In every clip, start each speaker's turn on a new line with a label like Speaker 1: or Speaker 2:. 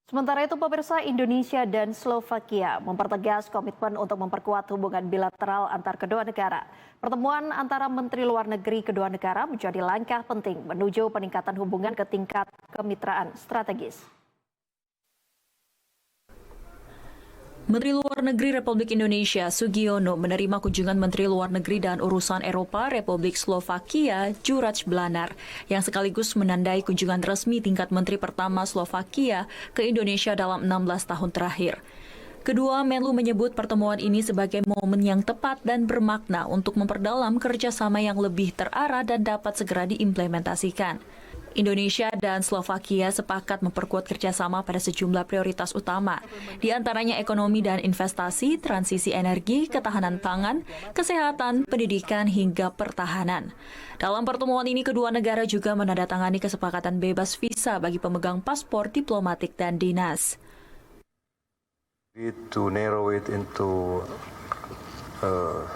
Speaker 1: Sementara itu, pemirsa, Indonesia dan Slovakia mempertegas komitmen untuk memperkuat hubungan bilateral antar kedua negara. Pertemuan antara Menteri Luar Negeri kedua negara menjadi langkah penting menuju peningkatan hubungan ke tingkat kemitraan strategis.
Speaker 2: Menteri Luar Negeri Republik Indonesia Sugiono menerima kunjungan Menteri Luar Negeri dan Urusan Eropa Republik Slovakia Juraj Blanar yang sekaligus menandai kunjungan resmi tingkat Menteri pertama Slovakia ke Indonesia dalam 16 tahun terakhir. Kedua Menlu menyebut pertemuan ini sebagai momen yang tepat dan bermakna untuk memperdalam kerjasama yang lebih terarah dan dapat segera diimplementasikan. Indonesia dan Slovakia sepakat memperkuat kerjasama pada sejumlah prioritas utama, di antaranya ekonomi dan investasi, transisi energi, ketahanan pangan, kesehatan, pendidikan, hingga pertahanan. Dalam pertemuan ini, kedua negara juga menandatangani kesepakatan bebas visa bagi pemegang paspor diplomatik dan dinas.
Speaker 3: To narrow it into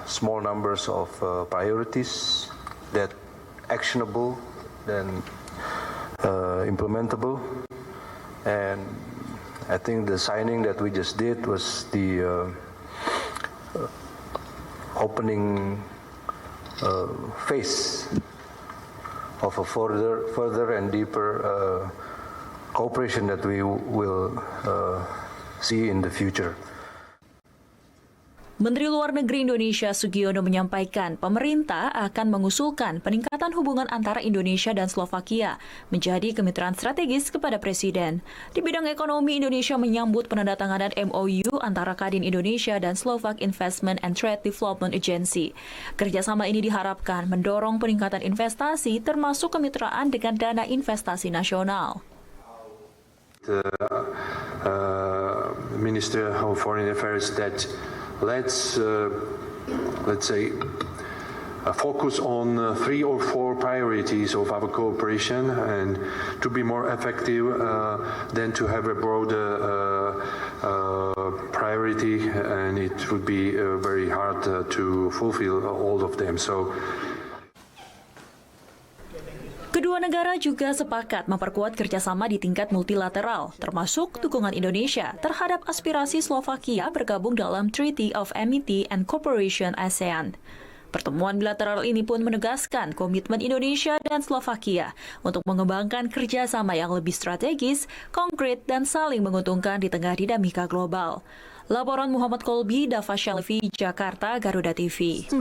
Speaker 3: small numbers of priorities that actionable then implementable, and I think the signing that we just did was the opening phase of a further and deeper cooperation that we will see in the future.
Speaker 2: Menteri Luar Negeri Indonesia Sugiono menyampaikan pemerintah akan mengusulkan peningkatan hubungan antara Indonesia dan Slovakia menjadi kemitraan strategis kepada Presiden. Di bidang ekonomi, Indonesia menyambut penandatanganan MOU antara Kadin Indonesia dan Slovak Investment and Trade Development Agency. Kerjasama ini diharapkan mendorong peningkatan investasi termasuk kemitraan dengan dana investasi nasional.
Speaker 4: Minister of Foreign Affairs that let's say focus on 3 or 4 priorities of our cooperation, and to be more effective than to have a broader priority, and it would be very hard to fulfill all of them.
Speaker 2: Kedua negara juga sepakat memperkuat kerjasama di tingkat multilateral, termasuk dukungan Indonesia terhadap aspirasi Slovakia bergabung dalam Treaty of Amity and Cooperation ASEAN. Pertemuan bilateral ini pun menegaskan komitmen Indonesia dan Slovakia untuk mengembangkan kerjasama yang lebih strategis, konkret, dan saling menguntungkan di tengah dinamika global. Laporan Muhammad Kolbi, Dava Shelvi, Jakarta, Garuda TV.